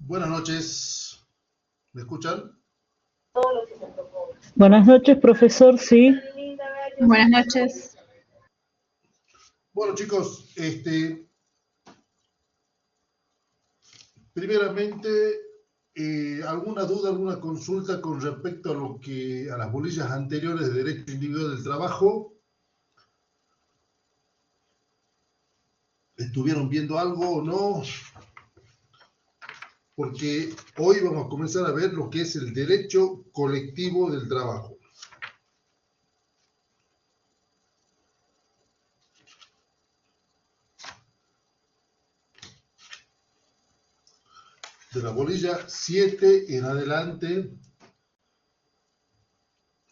Buenas noches, ¿me escuchan? Buenas noches, profesor, sí. Buenas noches. Bueno, chicos, primeramente, ¿alguna duda, alguna consulta con respecto a a las bolillas anteriores de derecho individual del trabajo? ¿Estuvieron viendo algo o no? Porque hoy vamos a comenzar a ver lo que es el derecho colectivo del trabajo. De la bolilla 7 en adelante.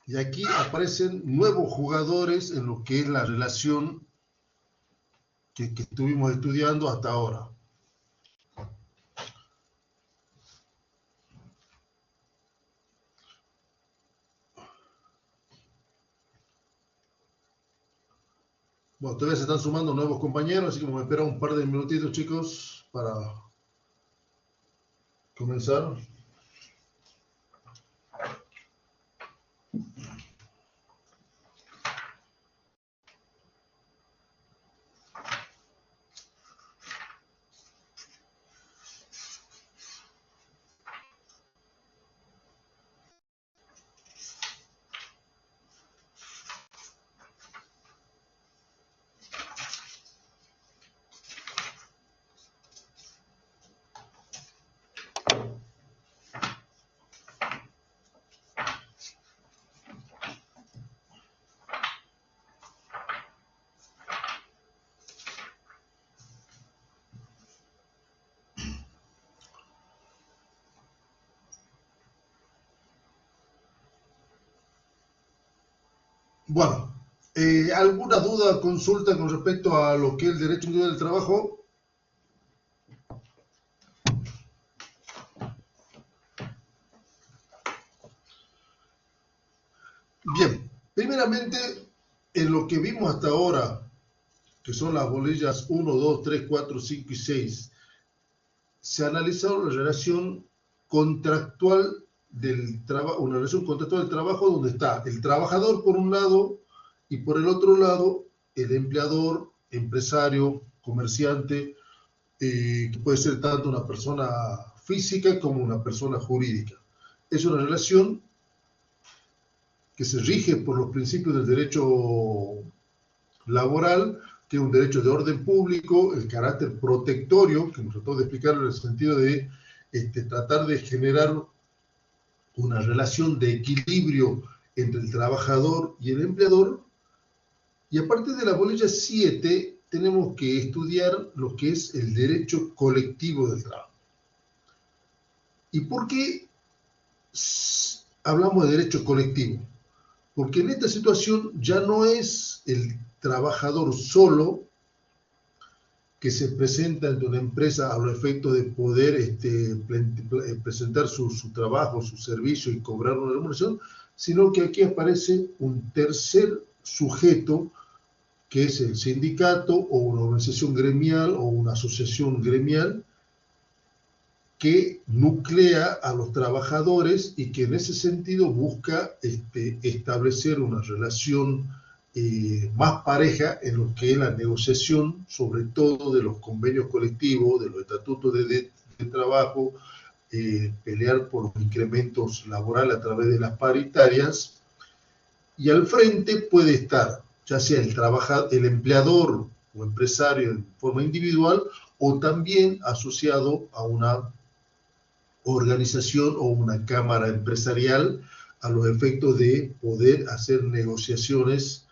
Y aquí aparecen nuevos jugadores en lo que es la relación que estuvimos estudiando hasta ahora. Bueno, todavía se están sumando nuevos compañeros, así que vamos a esperar un par de minutitos, chicos, para comenzar. Bueno, ¿alguna duda o consulta con respecto a lo que es el derecho individual del trabajo? Bien, primeramente, en lo que vimos hasta ahora, que son las bolillas 1, 2, 3, 4, 5 y 6, se ha analizado la relación contractual del trabajo, una relación contractual del trabajo donde está el trabajador por un lado y por el otro lado el empleador, empresario, comerciante, que puede ser tanto una persona física como una persona jurídica. Es una relación que se rige por los principios del derecho laboral, que es un derecho de orden público, el carácter protectorio, que nos trató de explicar en el sentido de tratar de generar una relación de equilibrio entre el trabajador y el empleador. Y aparte de la bolilla 7, tenemos que estudiar lo que es el derecho colectivo del trabajo. ¿Y por qué hablamos de derecho colectivo? Porque en esta situación ya no es el trabajador solo que se presenta ante una empresa a los efectos de poder presentar su trabajo, su servicio y cobrar una remuneración, sino que aquí aparece un tercer sujeto, que es el sindicato o una organización gremial o una asociación gremial, que nuclea a los trabajadores y que en ese sentido busca establecer una relación más pareja en lo que es la negociación, sobre todo de los convenios colectivos, de los estatutos de trabajo, pelear por los incrementos laborales a través de las paritarias. Y al frente puede estar ya sea el empleador o empresario en forma individual, o también asociado a una organización o una cámara empresarial a los efectos de poder hacer negociaciones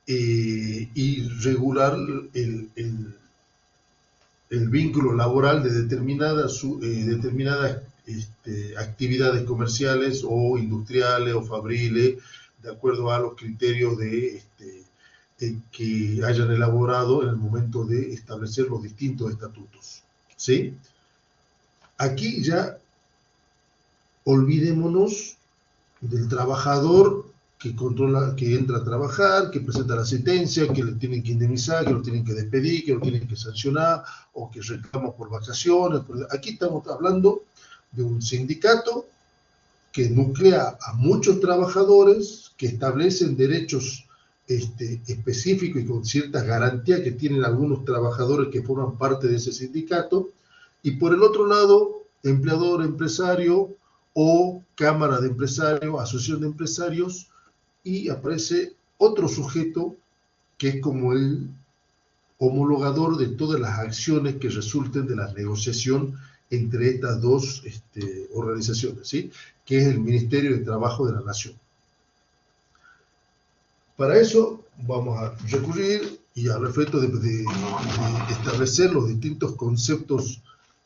y regular el vínculo laboral de determinadas actividades comerciales o industriales o fabriles, de acuerdo a los criterios que hayan elaborado en el momento de establecer los distintos estatutos. ¿Sí? Aquí ya olvidémonos del trabajador que controla, que entra a trabajar, que presenta la sentencia, que le tienen que indemnizar, que lo tienen que despedir, que lo tienen que sancionar, o que reclama por vacaciones. Aquí estamos hablando de un sindicato que nuclea a muchos trabajadores, que establecen derechos específicos y con ciertas garantías que tienen algunos trabajadores que forman parte de ese sindicato, y por el otro lado, empleador, empresario o cámara de empresarios, asociación de empresarios, y aparece otro sujeto que es como el homologador de todas las acciones que resulten de la negociación entre estas dos organizaciones, ¿sí? Que es el Ministerio de Trabajo de la Nación. Para eso vamos a recurrir y al efecto de establecer los distintos conceptos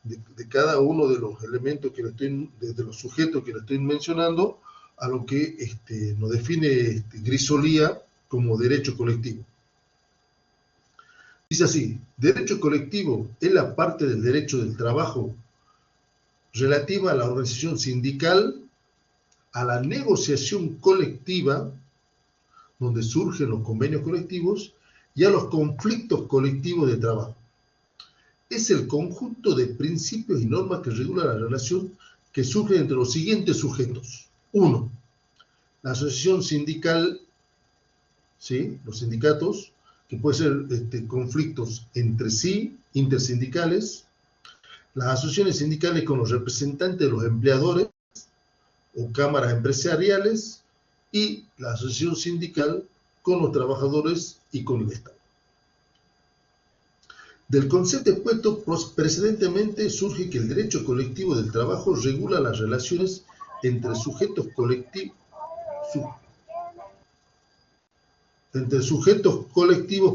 de cada uno de los elementos que le estoy, de los sujetos que le estoy mencionando, a lo que nos define Grisolía como derecho colectivo. Dice así: derecho colectivo es la parte del derecho del trabajo relativa a la organización sindical, a la negociación colectiva, donde surgen los convenios colectivos, y a los conflictos colectivos de trabajo. Es el conjunto de principios y normas que regula la relación que surge entre los siguientes sujetos. 1. La asociación sindical, ¿sí? Los sindicatos, que pueden ser conflictos entre sí, intersindicales, las asociaciones sindicales con los representantes de los empleadores o cámaras empresariales, y la asociación sindical con los trabajadores y con el Estado. Del concepto expuesto precedentemente surge que el derecho colectivo del trabajo regula las relaciones entre sujetos colectivos,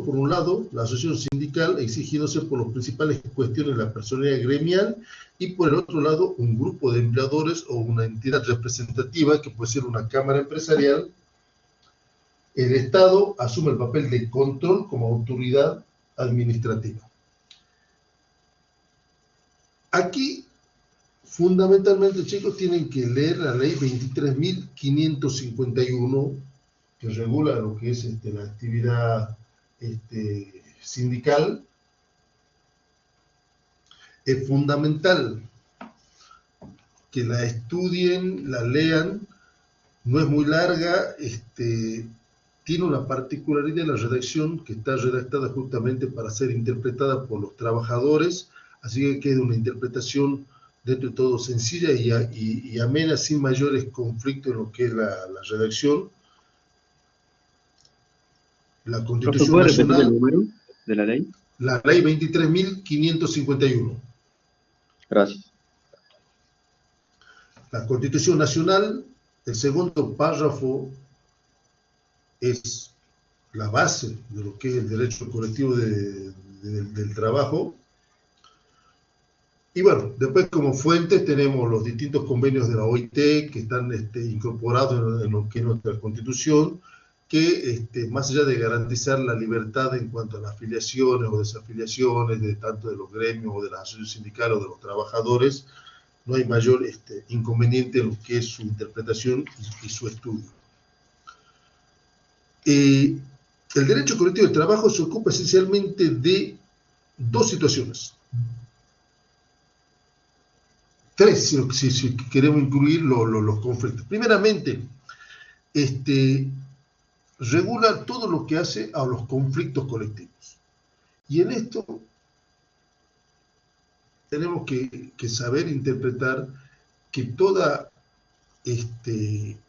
por un lado, la asociación sindical exigiéndose por las principales cuestiones de la personalidad gremial, y por el otro lado, un grupo de empleadores o una entidad representativa, que puede ser una cámara empresarial. El Estado asume el papel de control como autoridad administrativa. Aquí, fundamentalmente, chicos, tienen que leer la ley 23.551, que regula lo que es la actividad sindical. Es fundamental que la estudien, la lean, no es muy larga, tiene una particularidad en la redacción, que está redactada justamente para ser interpretada por los trabajadores, así que queda una interpretación dentro de todo sencilla y amena, sin mayores conflictos en lo que es la redacción. La Constitución ¿Puede Nacional, repetir el número de la ley? La ley 23.551. Gracias. La Constitución Nacional, el segundo párrafo es la base de lo que es el derecho colectivo del trabajo. Y bueno, después como fuentes tenemos los distintos convenios de la OIT que están incorporados en lo que es nuestra Constitución, que más allá de garantizar la libertad en cuanto a las afiliaciones o desafiliaciones, tanto de los gremios o de las asociaciones sindicales o de los trabajadores, no hay mayor inconveniente en lo que es su interpretación y su estudio. El derecho colectivo del trabajo se ocupa esencialmente de dos situaciones. Tres, si queremos incluir los conflictos. Primeramente, regula todo lo que hace a los conflictos colectivos. Y en esto tenemos que saber interpretar que toda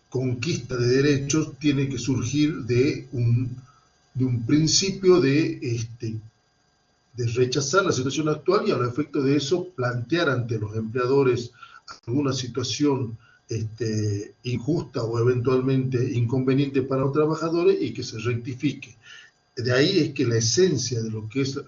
conquista de derechos tiene que surgir de un principio de rechazar la situación actual, y a los efectos de eso plantear ante los empleadores alguna situación injusta o eventualmente inconveniente para los trabajadores y que se rectifique. De ahí es que la esencia de lo que es...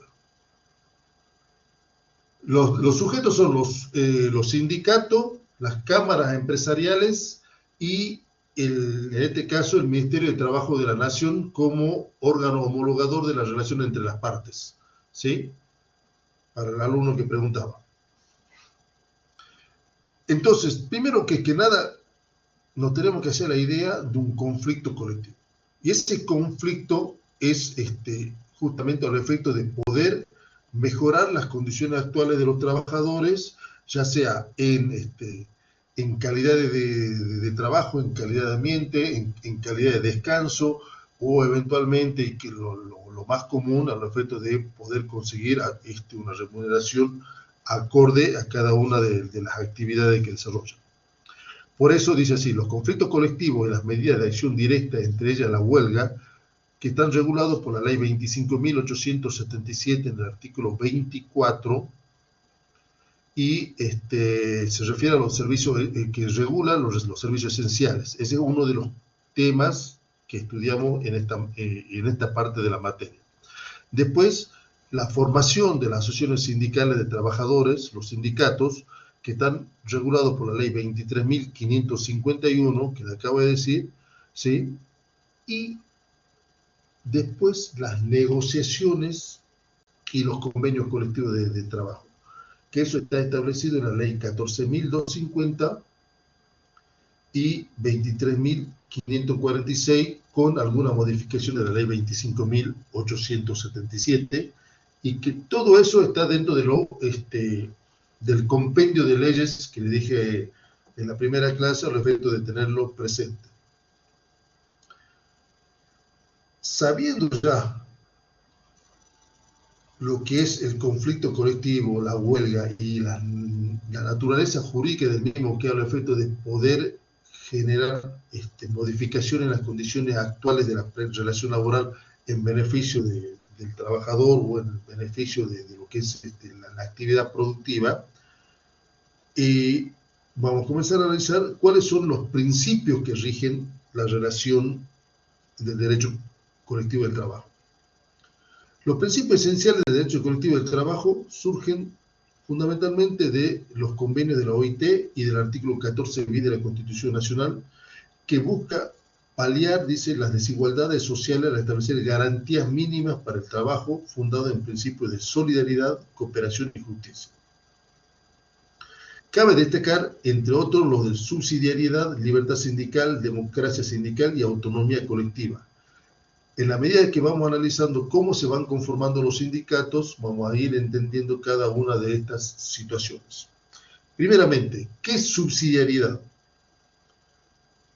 Los sujetos son los sindicatos, las cámaras empresariales y, en este caso, el Ministerio de Trabajo de la Nación como órgano homologador de la relación entre las partes. ¿Sí? Para el alumno que preguntaba. Entonces, primero que nada, nos tenemos que hacer la idea de un conflicto colectivo. Y ese conflicto es justamente al efecto de poder mejorar las condiciones actuales de los trabajadores, ya sea en calidad de trabajo, en calidad de ambiente, en calidad de descanso, o eventualmente, y que lo más común, al efecto de poder conseguir una remuneración acorde a cada una de las actividades que desarrollan. Por eso dice así: los conflictos colectivos y las medidas de acción directa, entre ellas la huelga, que están regulados por la ley 25.877 en el artículo 24, y se refiere a los servicios que regulan los servicios esenciales. Ese es uno de los temas que estudiamos en esta parte de la materia. Después, la formación de las asociaciones sindicales de trabajadores, los sindicatos, que están regulados por la ley 23.551, que le acabo de decir, ¿sí? Y después las negociaciones y los convenios colectivos de trabajo, que eso está establecido en la ley 14.250 y 23.546, con alguna modificación de la ley 25.877, y que todo eso está dentro de del compendio de leyes que le dije en la primera clase, al efecto de tenerlo presente. Sabiendo ya lo que es el conflicto colectivo, la huelga y la naturaleza jurídica del mismo, que al efecto de poder generar modificaciones en las condiciones actuales de la relación laboral en beneficio del trabajador o en beneficio de lo que es la actividad productiva, y vamos a comenzar a analizar cuáles son los principios que rigen la relación del derecho colectivo del trabajo. Los principios esenciales del derecho colectivo del trabajo surgen fundamentalmente de los convenios de la OIT y del artículo 14 bis de la Constitución Nacional, que busca paliar, dice, las desigualdades sociales al establecer garantías mínimas para el trabajo fundado en principios de solidaridad, cooperación y justicia. Cabe destacar, entre otros, los de subsidiariedad, libertad sindical, democracia sindical y autonomía colectiva. En la medida que vamos analizando cómo se van conformando los sindicatos, vamos a ir entendiendo cada una de estas situaciones. Primeramente, ¿qué es subsidiariedad?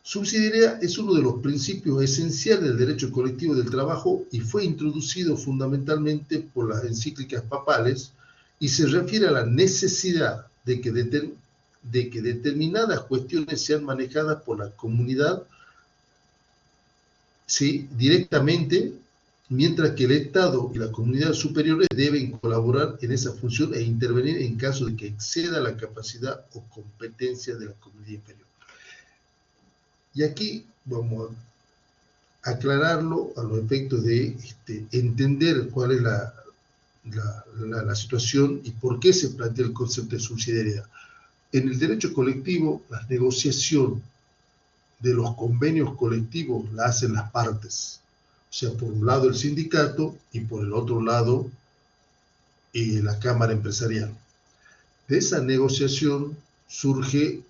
Subsidiariedad es uno de los principios esenciales del derecho colectivo del trabajo y fue introducido fundamentalmente por las encíclicas papales, y se refiere a la necesidad de que determinadas cuestiones sean manejadas por la comunidad, ¿sí?, directamente, mientras que el Estado y las comunidades superiores deben colaborar en esa función e intervenir en caso de que exceda la capacidad o competencia de la comunidad inferior. Y aquí vamos a aclararlo a los efectos de entender cuál es la situación y por qué se plantea el concepto de subsidiariedad. En el derecho colectivo, la negociación de los convenios colectivos la hacen las partes. O sea, por un lado el sindicato y por el otro lado la Cámara Empresarial. De esa negociación surge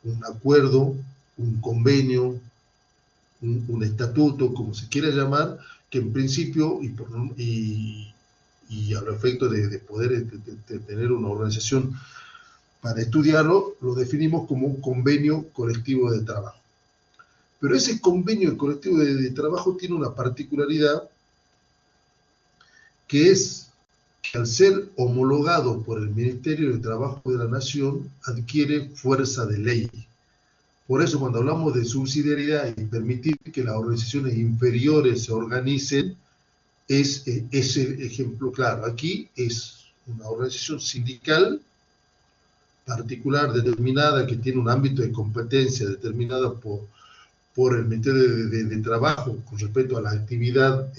un acuerdo, un convenio, un estatuto, como se quiera llamar, que en principio y a los efectos de poder tener una organización para estudiarlo, lo definimos como un convenio colectivo de trabajo. Pero ese convenio colectivo de trabajo tiene una particularidad, que es que al ser homologado por el Ministerio de Trabajo de la Nación, adquiere fuerza de ley. Por eso, cuando hablamos de subsidiariedad y permitir que las organizaciones inferiores se organicen, es ese ejemplo claro. Aquí es una organización sindical particular, determinada, que tiene un ámbito de competencia determinada por el Ministerio de Trabajo con respecto a la actividad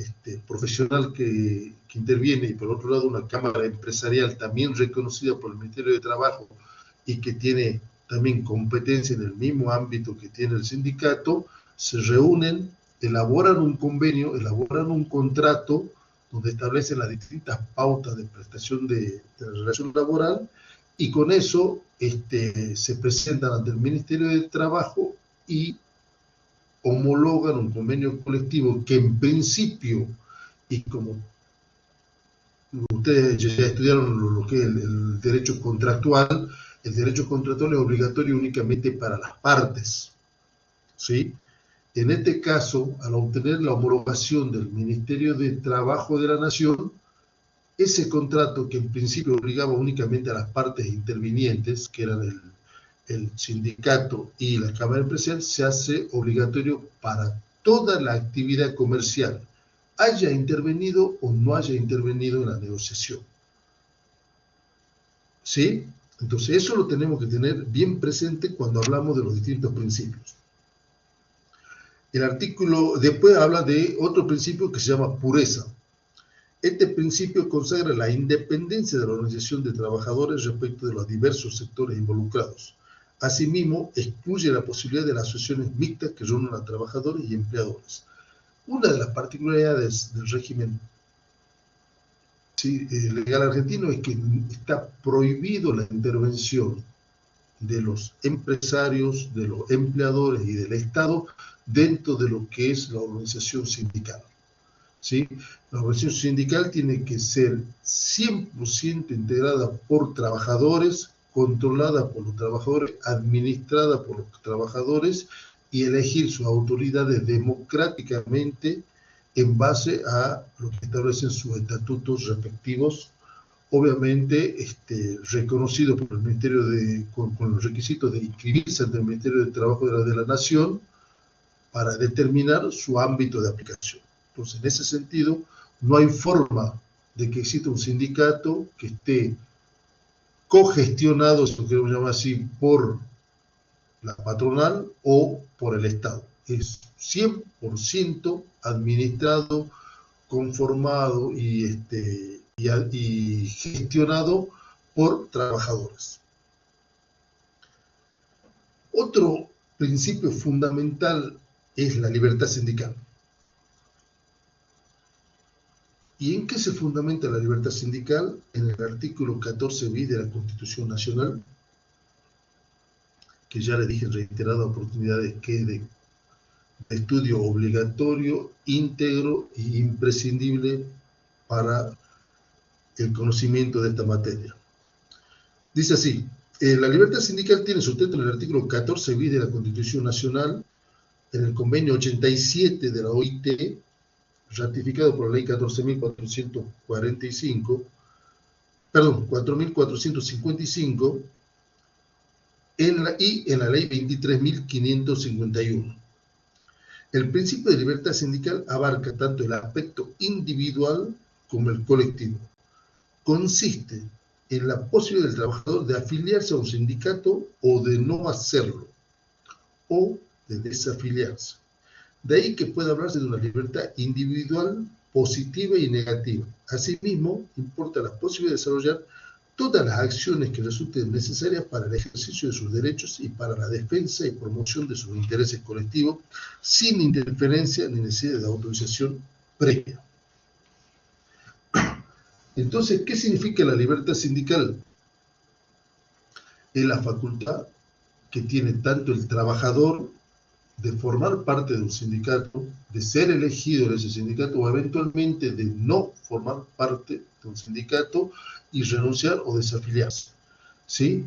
profesional que interviene, y por otro lado una Cámara Empresarial también reconocida por el Ministerio de Trabajo y que tiene también competencia en el mismo ámbito que tiene el sindicato. Se reúnen, elaboran un convenio, elaboran un contrato donde establecen las distintas pautas de prestación de la relación laboral, y con eso se presentan ante el Ministerio de Trabajo y homologan un convenio colectivo que en principio, y como ustedes ya estudiaron lo que es el derecho contractual es obligatorio únicamente para las partes, ¿sí? En este caso, al obtener la homologación del Ministerio de Trabajo de la Nación, ese contrato que en principio obligaba únicamente a las partes intervinientes, que eran el sindicato y la Cámara Empresarial, se hace obligatorio para toda la actividad comercial, haya intervenido o no haya intervenido en la negociación. ¿Sí? Entonces eso lo tenemos que tener bien presente cuando hablamos de los distintos principios. El artículo después habla de otro principio que se llama pureza. Este principio consagra la independencia de la organización de trabajadores respecto de los diversos sectores involucrados. Asimismo, excluye la posibilidad de las asociaciones mixtas que reúnan a trabajadores y empleadores. Una de las particularidades del régimen legal argentino es que está prohibido la intervención de los empresarios, de los empleadores y del Estado dentro de lo que es la organización sindical. ¿Sí? La organización sindical tiene que ser 100% integrada por trabajadores, controlada por los trabajadores, administrada por los trabajadores y elegir sus autoridades democráticamente en base a lo que establecen sus estatutos respectivos, obviamente reconocido por el Ministerio con los requisitos de inscribirse ante el Ministerio de Trabajo de la Nación para determinar su ámbito de aplicación. Entonces, en ese sentido, no hay forma de que exista un sindicato que esté cogestionado, si lo queremos llamar así, por la patronal o por el Estado. Es 100% administrado, conformado y gestionado por trabajadores. Otro principio fundamental es la libertad sindical. ¿Y en qué se fundamenta la libertad sindical? En el artículo 14 bis de la Constitución Nacional, que ya le dije en reiteradas oportunidades que es de estudio obligatorio, íntegro e imprescindible para el conocimiento de esta materia. Dice así: la libertad sindical tiene sustento en el artículo 14 bis de la Constitución Nacional, en el convenio 87 de la OIT, ratificado por la ley 4.455, y en la ley 23.551. El principio de libertad sindical abarca tanto el aspecto individual como el colectivo. Consiste en la posibilidad del trabajador de afiliarse a un sindicato o de no hacerlo, o de desafiliarse. De ahí que puede hablarse de una libertad individual positiva y negativa. Asimismo, importa la posibilidad de desarrollar todas las acciones que resulten necesarias para el ejercicio de sus derechos y para la defensa y promoción de sus intereses colectivos, sin interferencia ni necesidad de autorización previa. Entonces, ¿qué significa la libertad sindical? Es la facultad que tiene tanto el trabajador de formar parte de un sindicato, de ser elegido en ese sindicato o eventualmente de no formar parte de un sindicato y renunciar o desafiliarse. ¿Sí?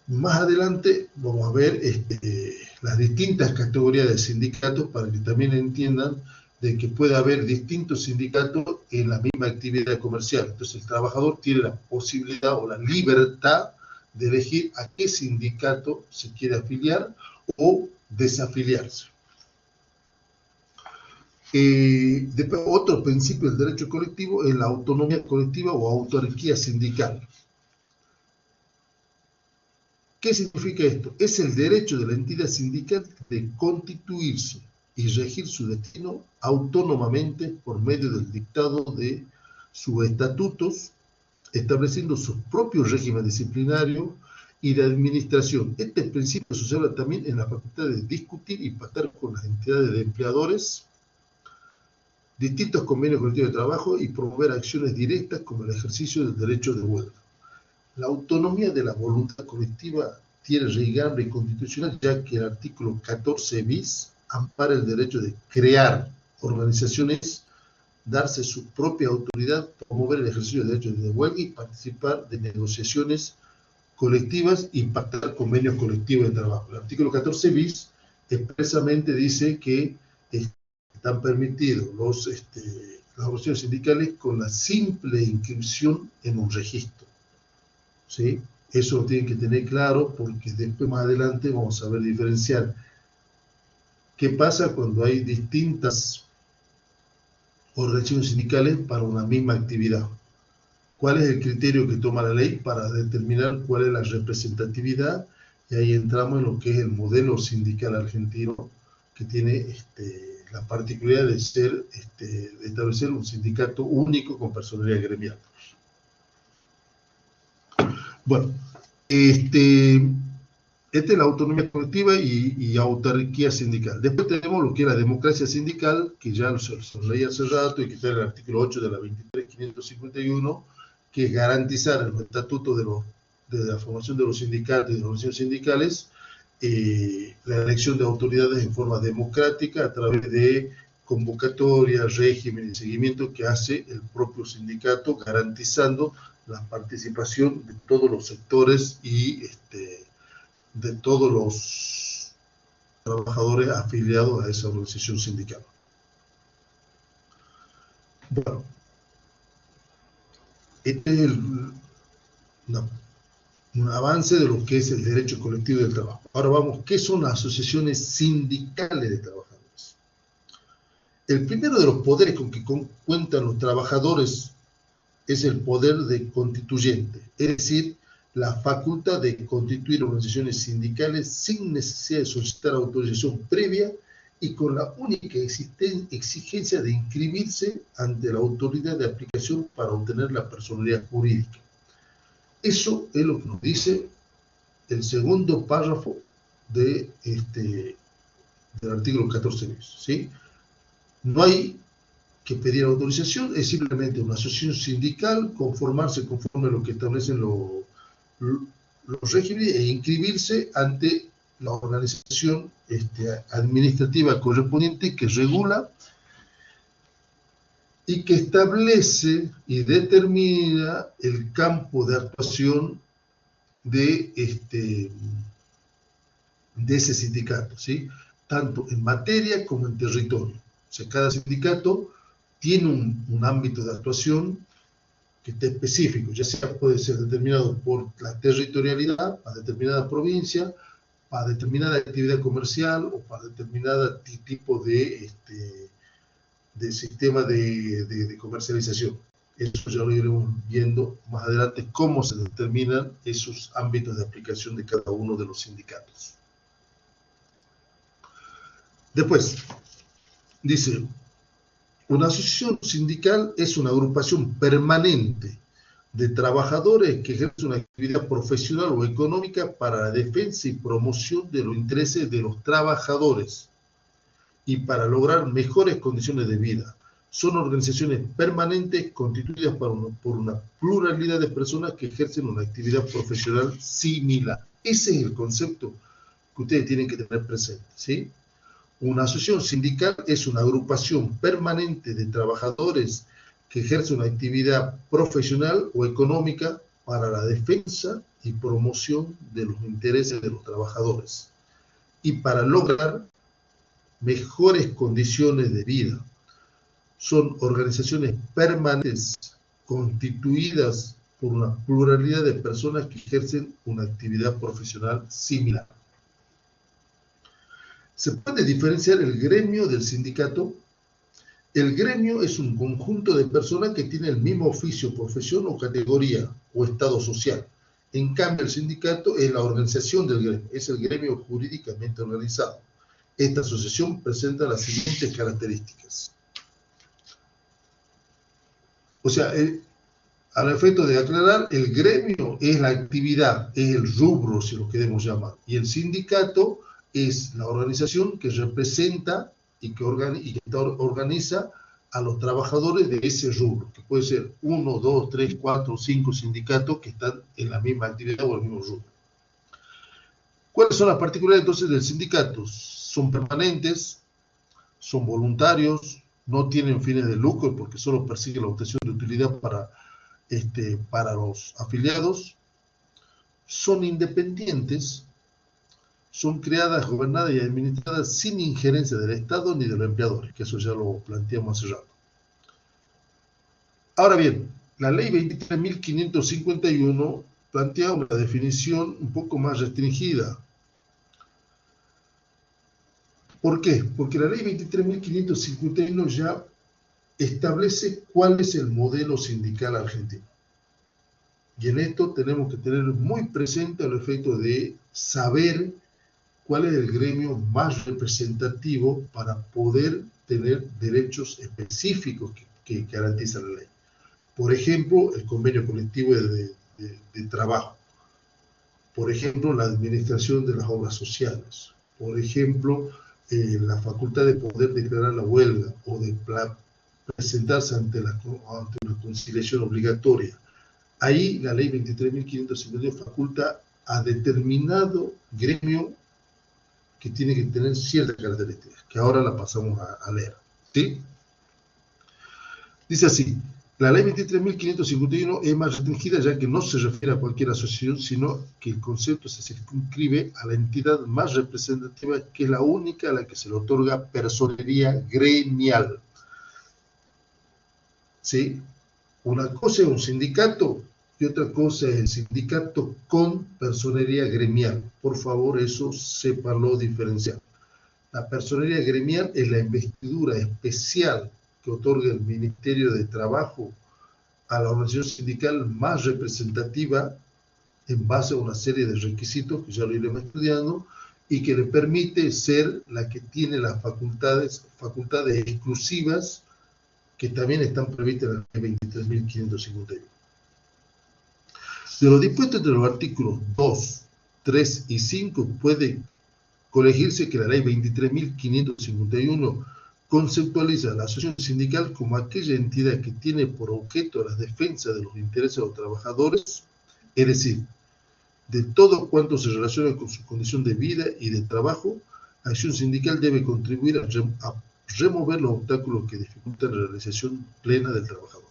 Más adelante vamos a ver las distintas categorías de sindicatos para que también entiendan de que puede haber distintos sindicatos en la misma actividad comercial. Entonces el trabajador tiene la posibilidad o la libertad de elegir a qué sindicato se quiere afiliar o desafiliarse. Después, otro principio del derecho colectivo es la autonomía colectiva o autarquía sindical. ¿Qué significa esto? Es el derecho de la entidad sindical de constituirse y regir su destino autónomamente por medio del dictado de sus estatutos, estableciendo sus propios regímenes disciplinarios y de administración. Este principio se observa también en la facultad de discutir y pactar con las entidades de empleadores, distintos convenios colectivos de trabajo y promover acciones directas como el ejercicio del derecho de huelga. La autonomía de la voluntad colectiva tiene raigambre constitucional, ya que el artículo 14 bis ampara el derecho de crear organizaciones, darse su propia autoridad, promover el ejercicio de derechos de huelga y participar de negociaciones colectivas y pactar convenios colectivos de trabajo. El artículo 14 bis expresamente dice que están permitidos las organizaciones sindicales con la simple inscripción en un registro, ¿sí? Eso lo tienen que tener claro, porque después más adelante vamos a ver diferenciar qué pasa cuando hay distintas organizaciones sindicales para una misma actividad. ¿Cuál es el criterio que toma la ley para determinar cuál es la representatividad? Y ahí entramos en lo que es el modelo sindical argentino, que tiene la particularidad de de establecer un sindicato único con personalidad gremial. Bueno, esta es la autonomía colectiva y autarquía sindical. Después tenemos lo que es la democracia sindical, que ya se leí hace rato y que está en el artículo 8 de la 23.551, que es garantizar en los estatutos de la formación de los sindicatos y de las organizaciones sindicales la elección de autoridades en forma democrática a través de convocatorias, régimen y seguimiento que hace el propio sindicato, garantizando la participación de todos los sectores y de todos los trabajadores afiliados a esa organización sindical. Bueno, este es un avance de lo que es el derecho colectivo del trabajo. Ahora vamos, ¿qué son las asociaciones sindicales de trabajadores? El primero de los poderes con que cuentan los trabajadores es el poder de constituyente, es decir, la facultad de constituir organizaciones sindicales sin necesidad de solicitar autorización previa y con la única exigencia de inscribirse ante la autoridad de aplicación para obtener la personalidad jurídica. Eso es lo que nos dice el segundo párrafo del artículo 14 bis, ¿sí? No hay que pedir autorización, es simplemente una asociación sindical, conformarse conforme a lo que establecen los regímenes e inscribirse ante la organización administrativa correspondiente que regula y que establece y determina el campo de actuación de ese sindicato, ¿sí? Tanto en materia como en territorio. O sea, cada sindicato tiene un ámbito de actuación que esté específico, ya sea puede ser determinado por la territorialidad, para determinada provincia, para determinada actividad comercial o para determinado tipo de sistema de comercialización. Eso ya lo iremos viendo más adelante, cómo se determinan esos ámbitos de aplicación de cada uno de los sindicatos. Después, dice, una asociación sindical es una agrupación permanente de trabajadores que ejercen una actividad profesional o económica para la defensa y promoción de los intereses de los trabajadores y para lograr mejores condiciones de vida. Son organizaciones permanentes constituidas por una pluralidad de personas que ejercen una actividad profesional similar. Ese es el concepto que ustedes tienen que tener presente, ¿sí? Una asociación sindical es una agrupación permanente de trabajadores que ejerce una actividad profesional o económica para la defensa y promoción de los intereses de los trabajadores y para lograr mejores condiciones de vida. Son organizaciones permanentes constituidas por una pluralidad de personas que ejercen una actividad profesional similar. ¿Se puede diferenciar el gremio del sindicato? El gremio es un conjunto de personas que tienen el mismo oficio, profesión o categoría o estado social. En cambio, el sindicato es la organización del gremio, es el gremio jurídicamente organizado. Esta asociación presenta las siguientes características. O sea, al efecto de aclarar, el gremio es la actividad, es el rubro, si lo queremos llamar, y el sindicato es la organización que representa y que organiza a los trabajadores de ese rubro, que puede ser 1, 2, 3, 4, 5 sindicatos que están en la misma actividad o en el mismo rubro. ¿Cuáles son las particularidades entonces del sindicato? Son permanentes, son voluntarios, no tienen fines de lucro porque solo persiguen la obtención de utilidad para los afiliados, son independientes, son creadas, gobernadas y administradas sin injerencia del Estado ni de los empleadores, que eso ya lo planteamos hace rato. Ahora bien, la ley 23.551 plantea una definición un poco más restringida. ¿Por qué? Porque la ley 23.551 ya establece cuál es el modelo sindical argentino. Y en esto tenemos que tener muy presente el efecto de saber cuál es el gremio más representativo para poder tener derechos específicos que garantiza la ley. Por ejemplo, el convenio colectivo de trabajo. Por ejemplo, la administración de las obras sociales. Por ejemplo, la facultad de poder declarar la huelga o de presentarse ante una conciliación obligatoria. Ahí la ley 23.552 faculta a determinado gremio que tiene que tener ciertas características, que ahora la pasamos a leer. ¿Sí? Dice así, la ley 23.551 es más restringida ya que no se refiere a cualquier asociación, sino que el concepto se circunscribe a la entidad más representativa, que es la única a la que se le otorga personería gremial. ¿Sí? Una cosa es un sindicato y otra cosa es el sindicato con personería gremial. Por favor, eso sépanlo diferenciar. La personería gremial es la investidura especial que otorga el Ministerio de Trabajo a la organización sindical más representativa en base a una serie de requisitos que ya lo iremos estudiando y que le permite ser la que tiene las facultades exclusivas que también están previstas en la ley 23.551. De lo dispuesto entre los artículos 2, 3 y 5 puede colegirse que la ley 23.551 conceptualiza la asociación sindical como aquella entidad que tiene por objeto la defensa de los intereses de los trabajadores, es decir, de todo cuanto se relaciona con su condición de vida y de trabajo. La acción sindical debe contribuir a remover los obstáculos que dificultan la realización plena del trabajador.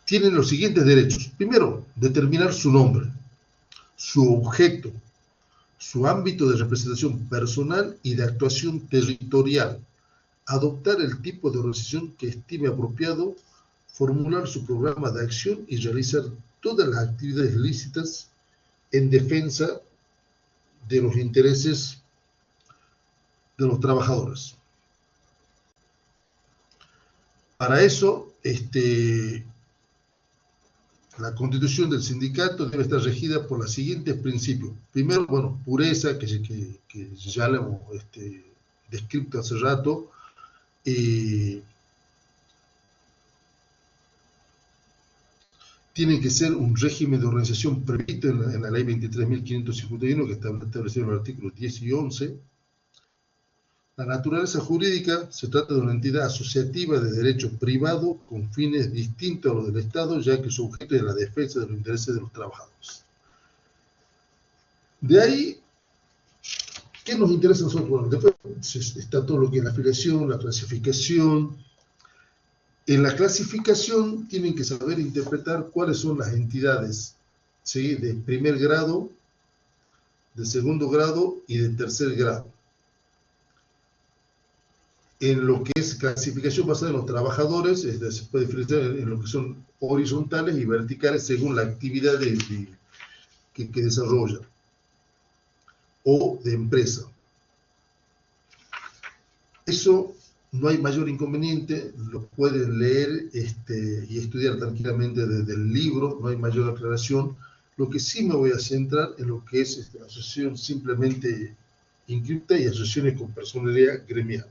Tienen los siguientes derechos. Primero, determinar su nombre, su objeto, su ámbito de representación personal y de actuación territorial, adoptar el tipo de organización que estime apropiado, formular su programa de acción y realizar todas las actividades lícitas en defensa de los intereses de los trabajadores. Para eso, la constitución del sindicato debe estar regida por los siguientes principios. Primero, bueno, pureza, que ya lo hemos descrito hace rato. Tiene que ser un régimen de organización previsto en la ley 23.551, que está establecido en los artículos 10 y 11. La naturaleza jurídica se trata de una entidad asociativa de derecho privado con fines distintos a los del Estado, ya que su objeto es la defensa de los intereses de los trabajadores. De ahí, ¿qué nos interesa a nosotros? Bueno, después está todo lo que es la afiliación, la clasificación. En la clasificación tienen que saber interpretar cuáles son las entidades, ¿sí?, de primer grado, de segundo grado y de tercer grado. En lo que es clasificación basada en los trabajadores, se puede diferenciar en lo que son horizontales y verticales según la actividad que desarrolla o de empresa. Eso no hay mayor inconveniente, lo pueden leer y estudiar tranquilamente desde el libro, no hay mayor aclaración. Lo que sí me voy a centrar en lo que es la asociación simplemente inscripta y asociaciones con personalidad gremial.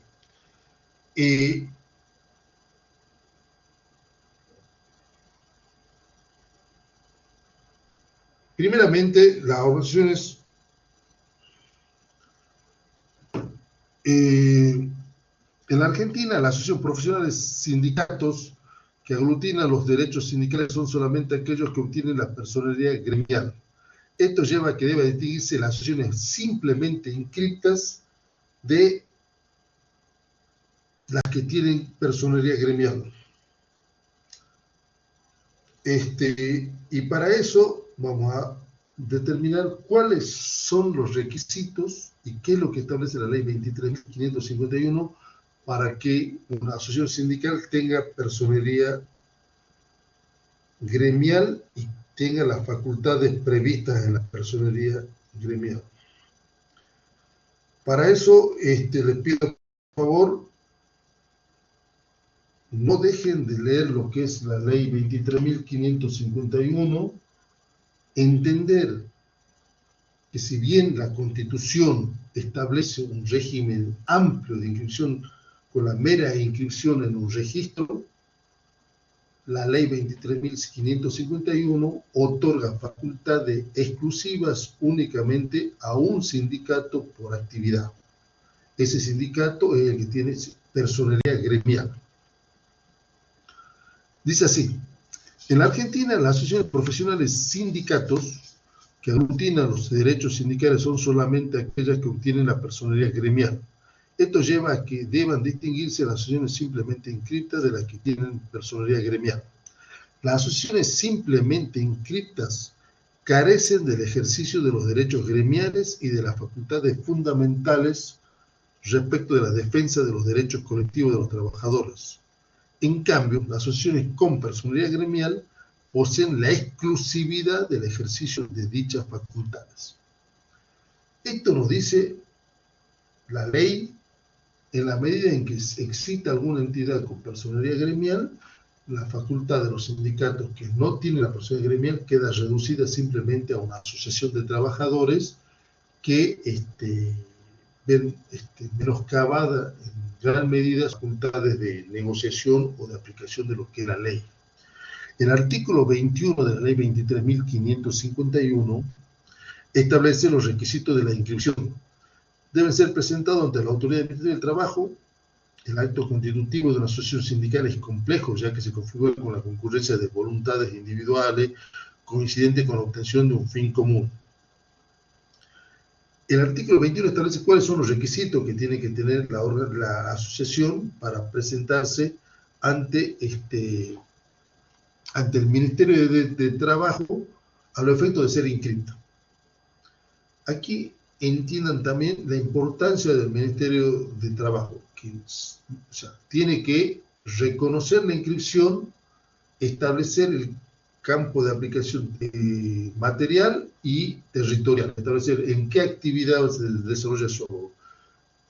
Primeramente, las organizaciones en la Argentina, la Asociación Profesional de Sindicatos que aglutina los derechos sindicales son solamente aquellos que obtienen la personería gremial. Esto lleva a que deba distinguirse las asociaciones simplemente inscritas de las que tienen personería gremial. Y para eso vamos a determinar cuáles son los requisitos y qué es lo que establece la ley 23.551 para que una asociación sindical tenga personería gremial y tenga las facultades previstas en la personería gremial. Para eso les pido por favor no dejen de leer lo que es la ley 23.551, entender que si bien la Constitución establece un régimen amplio de inscripción con la mera inscripción en un registro, la ley 23.551 otorga facultades exclusivas únicamente a un sindicato por actividad. Ese sindicato es el que tiene personería gremial. Dice así: en la Argentina, las asociaciones profesionales sindicatos que aglutinan los derechos sindicales son solamente aquellas que obtienen la personería gremial. Esto lleva a que deban distinguirse las asociaciones simplemente inscritas de las que tienen personería gremial. Las asociaciones simplemente inscritas carecen del ejercicio de los derechos gremiales y de las facultades fundamentales respecto de la defensa de los derechos colectivos de los trabajadores. En cambio, las asociaciones con personería gremial poseen la exclusividad del ejercicio de dichas facultades. Esto nos dice la ley en la medida en que exista alguna entidad con personería gremial, la facultad de los sindicatos que no tienen la personería gremial queda reducida simplemente a una asociación de trabajadores que ven menoscabada en gran medida las facultades de negociación o de aplicación de lo que es la ley. El artículo 21 de la ley 23.551 establece los requisitos de la inscripción. Deben ser presentados ante la autoridad administrativa del trabajo. El acto constitutivo de una asociación sindical es complejo, ya que se configura con la concurrencia de voluntades individuales coincidentes con la obtención de un fin común. El artículo 21 establece cuáles son los requisitos que tiene que tener la asociación para presentarse ante el Ministerio de Trabajo a los efectos de ser inscrita. Aquí entiendan también la importancia del Ministerio de Trabajo, que tiene que reconocer la inscripción, establecer el campo de aplicación material y territorial, establecer en qué actividad se desarrolla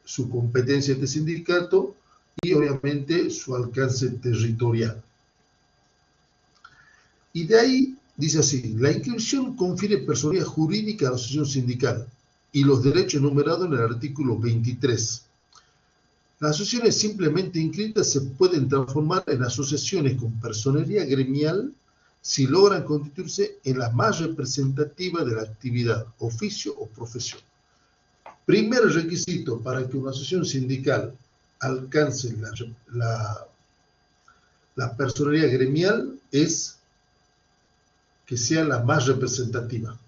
su competencia este sindicato y obviamente su alcance territorial. Y de ahí dice así: la inscripción confiere personalidad jurídica a la asociación sindical y los derechos enumerados en el artículo 23. Las asociaciones simplemente inscritas se pueden transformar en asociaciones con personería gremial si logran constituirse en la más representativa de la actividad, oficio o profesión. Primer requisito para que una asociación sindical alcance la personería gremial es que sea la más representativa.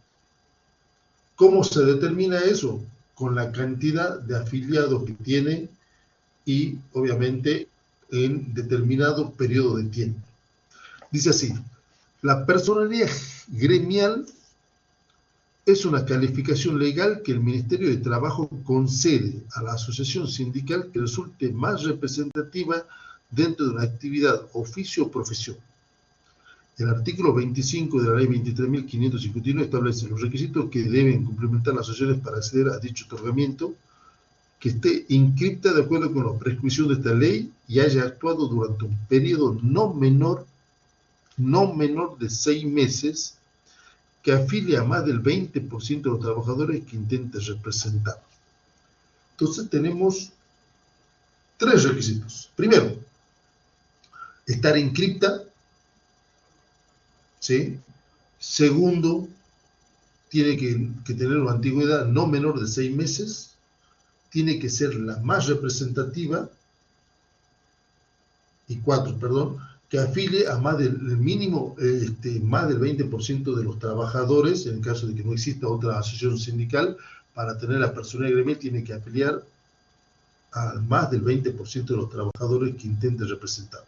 ¿Cómo se determina eso? Con la cantidad de afiliados que tiene y, obviamente, en determinado periodo de tiempo. Dice así: la personería gremial es una calificación legal que el Ministerio de Trabajo concede a la asociación sindical que resulte más representativa dentro de una actividad, oficio o profesión. El artículo 25 de la ley 23.551 establece los requisitos que deben cumplimentar las asociaciones para acceder a dicho otorgamiento, que esté inscripta de acuerdo con la prescripción de esta ley y haya actuado durante un periodo no menor de 6 meses, que afilie a más del 20% de los trabajadores que intente representar. Entonces tenemos 3 requisitos. Primero, estar inscripta, ¿sí? Segundo, tiene que tener una antigüedad no menor de 6 meses, tiene que ser la más representativa, y 4, perdón, que afilie a más del mínimo, más del 20% de los trabajadores, en el caso de que no exista otra asociación sindical, para tener la personalidad gremial tiene que afiliar a más del 20% de los trabajadores que intenten representar.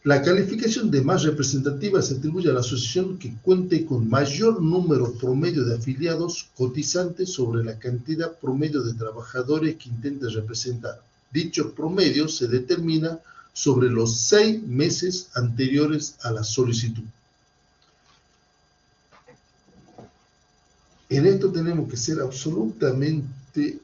La calificación de más representativa se atribuye a la asociación que cuente con mayor número promedio de afiliados cotizantes sobre la cantidad promedio de trabajadores que intenta representar. Dicho promedio se determina sobre los 6 meses anteriores a la solicitud. En esto tenemos que ser absolutamente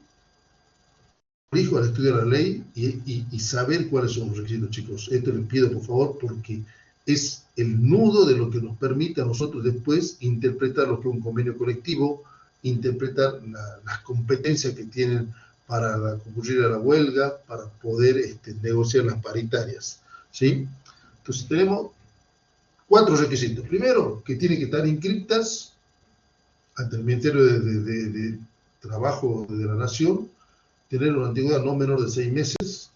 prolijos al estudiar la ley y saber cuáles son los requisitos, chicos. Esto les pido, por favor, porque es el nudo de lo que nos permite a nosotros después interpretar lo que es un convenio colectivo, interpretar las competencias que tienen para concurrir a la huelga, para poder negociar las paritarias, ¿sí? Entonces tenemos 4 requisitos. Primero, que tienen que estar inscritas ante el Ministerio de Trabajo de la Nación, tener una antigüedad no menor de 6 meses,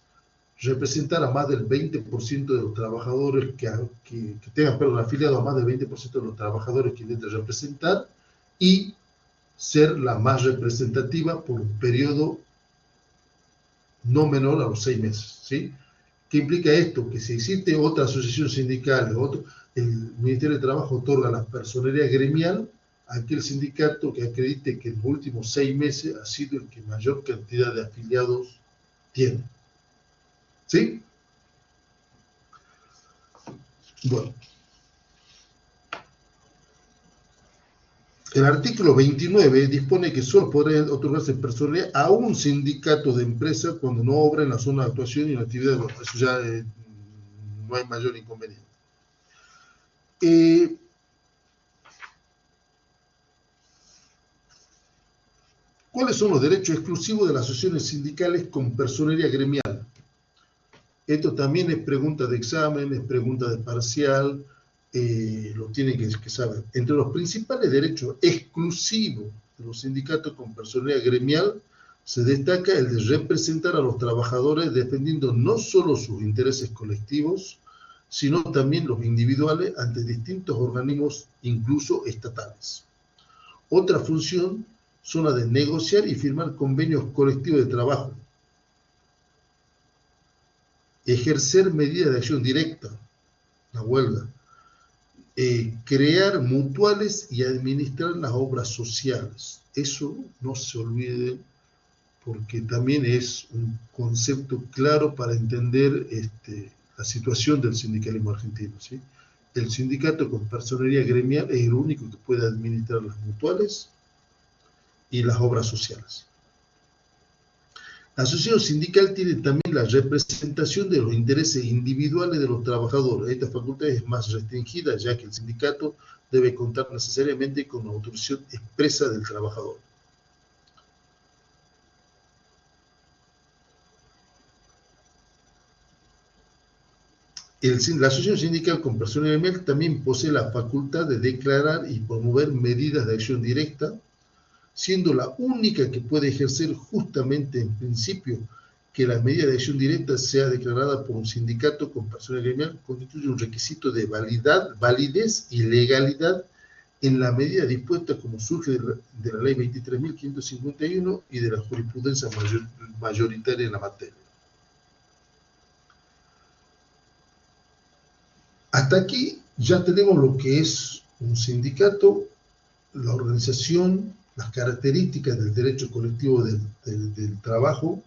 representar a más del 20% de los trabajadores que tengan, afiliado a más del 20% de los trabajadores que intenten representar, y ser la más representativa por un periodo no menor a los 6 meses, ¿sí? ¿Qué implica esto? Que si existe otra asociación sindical, el Ministerio de Trabajo otorga la personería gremial a aquel sindicato que acredite que en los últimos 6 meses ha sido el que mayor cantidad de afiliados tiene. ¿Sí? Bueno. El artículo 29 dispone que solo podrá otorgarse personería a un sindicato de empresa cuando no obra en la zona de actuación y en la actividad. Bueno, eso ya no hay mayor inconveniente. ¿Cuáles son los derechos exclusivos de las asociaciones sindicales con personería gremial? Esto también es pregunta de examen, es pregunta de parcial, lo tienen que saber. Entre los principales derechos exclusivos de los sindicatos con personería gremial se destaca el de representar a los trabajadores defendiendo no solo sus intereses colectivos, sino también los individuales ante distintos organismos, incluso estatales. Otra función son las de negociar y firmar convenios colectivos de trabajo, ejercer medidas de acción directa, la huelga, crear mutuales y administrar las obras sociales. Eso no se olvide, porque también es un concepto claro para entender la situación del sindicalismo argentino, ¿sí? El sindicato con personería gremial es el único que puede administrar las mutuales y las obras sociales. La asociación sindical tiene también la representación de los intereses individuales de los trabajadores. Esta facultad es más restringida, ya que el sindicato debe contar necesariamente con la autorización expresa del trabajador. La asociación sindical con personería gremial también posee la facultad de declarar y promover medidas de acción directa, siendo la única que puede ejercer justamente en principio que la medida de acción directa sea declarada por un sindicato con personería gremial, constituye un requisito de validez y legalidad en la medida dispuesta como surge de la ley 23.551 y de la jurisprudencia mayoritaria en la materia. Hasta aquí ya tenemos lo que es un sindicato, la organización, las características del derecho colectivo del trabajo,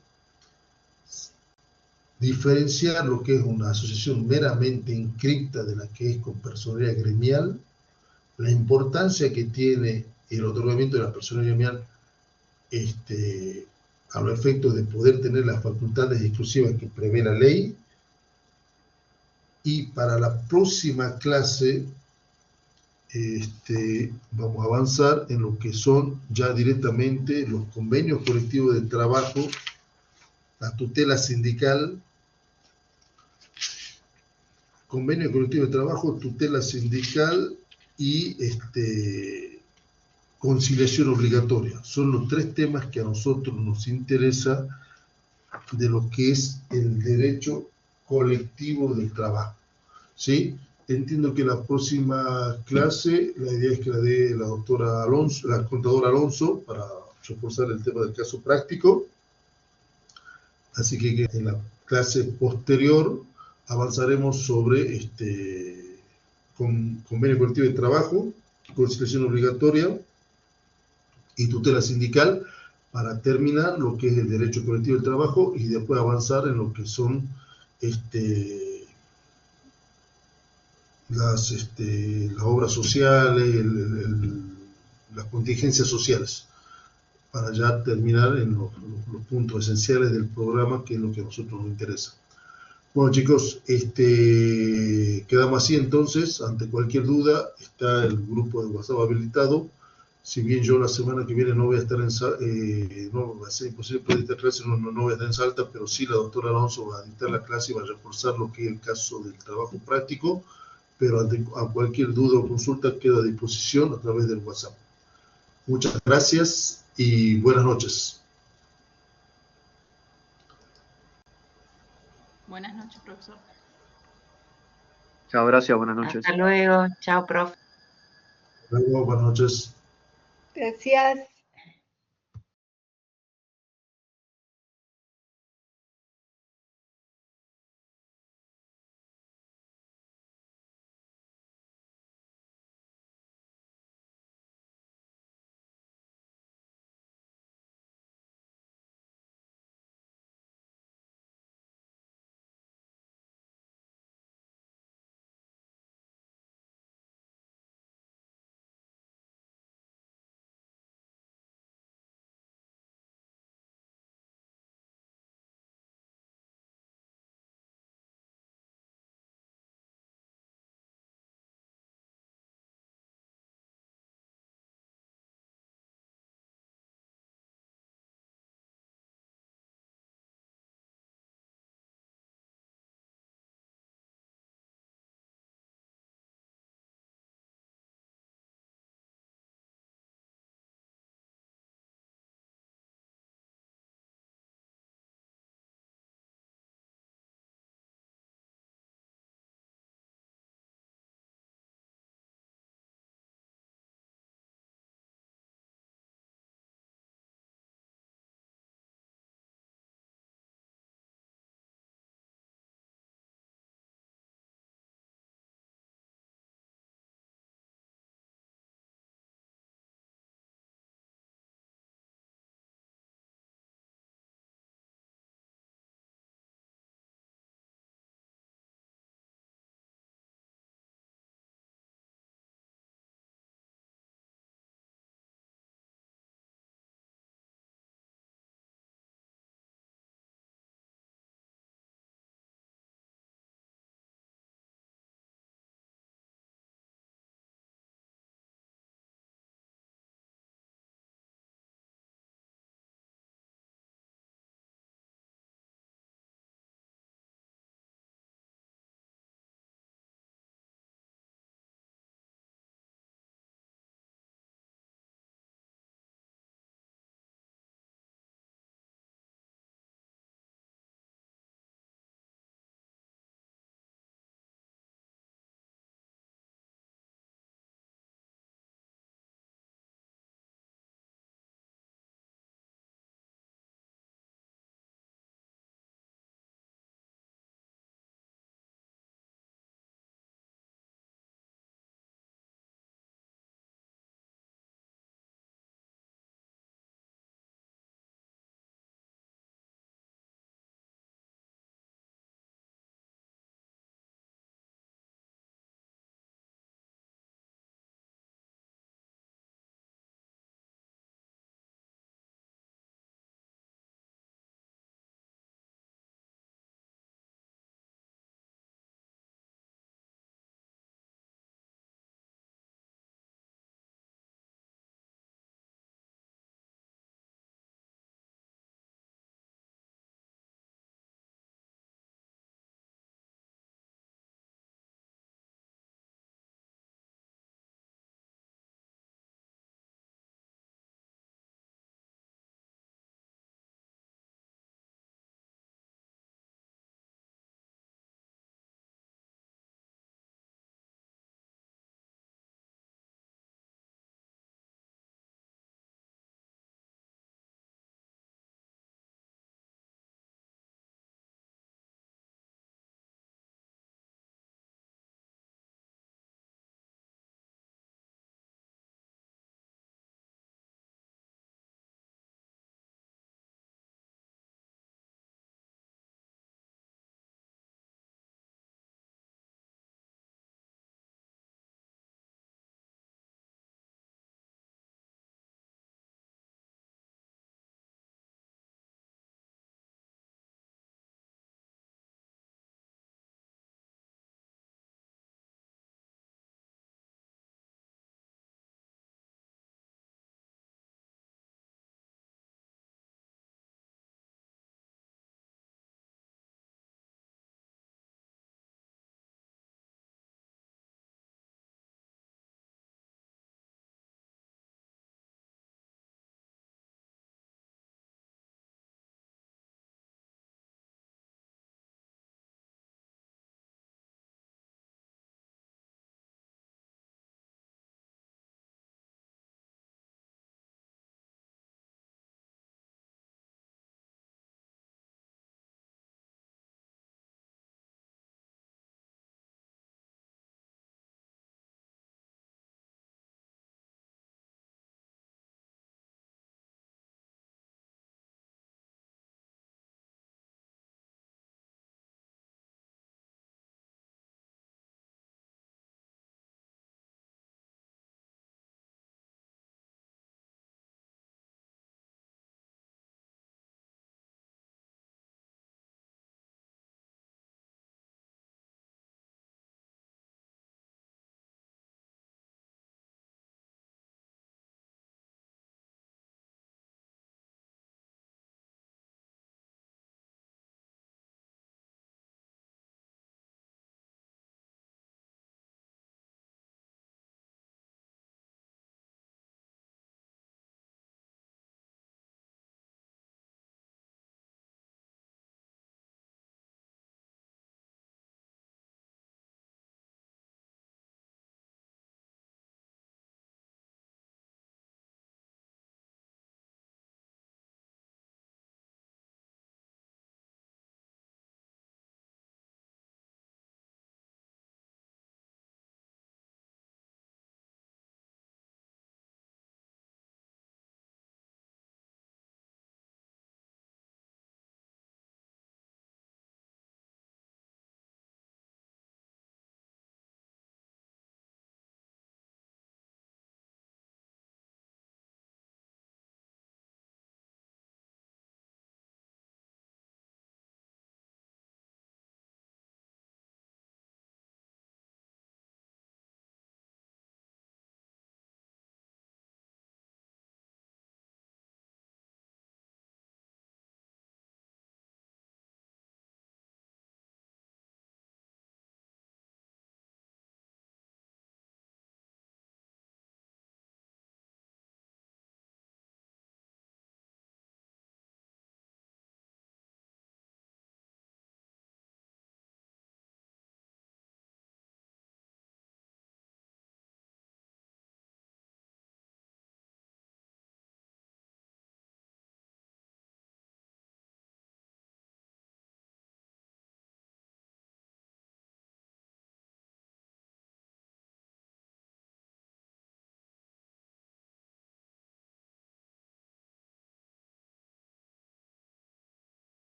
diferenciar lo que es una asociación meramente inscripta de la que es con personería gremial, la importancia que tiene el otorgamiento de la personería gremial a los efectos de poder tener las facultades exclusivas que prevé la ley. Y para la próxima clase vamos a avanzar en lo que son ya directamente los convenios colectivos de trabajo, la tutela sindical, convenio colectivo de trabajo, tutela sindical y conciliación obligatoria. Son los 3 temas que a nosotros nos interesa de lo que es el derecho colectivo del trabajo, ¿sí? Entiendo que la próxima clase, la idea es que la dé la doctora Alonso, la contadora Alonso, para reforzar el tema del caso práctico. Así que en la clase posterior avanzaremos sobre convenio colectivo de trabajo, conciliación obligatoria y tutela sindical, para terminar lo que es el derecho colectivo del trabajo y después avanzar en lo que son las obras sociales, las contingencias sociales, para ya terminar en los puntos esenciales del programa, que es lo que a nosotros nos interesa. Bueno, chicos, quedamos así entonces. Ante cualquier duda, está el grupo de WhatsApp habilitado. Si bien yo la semana que viene no voy a estar no va a ser imposible poder dictar clase, no voy a estar en Salta, pero sí la doctora Alonso va a dictar la clase y va a reforzar lo que es el caso del trabajo práctico, pero a cualquier duda o consulta quedo a disposición a través del WhatsApp. Muchas gracias y buenas noches. Buenas noches, profesor. Chao, gracias, buenas noches. Hasta luego. Chao, profe. Hasta luego, buenas noches. Gracias.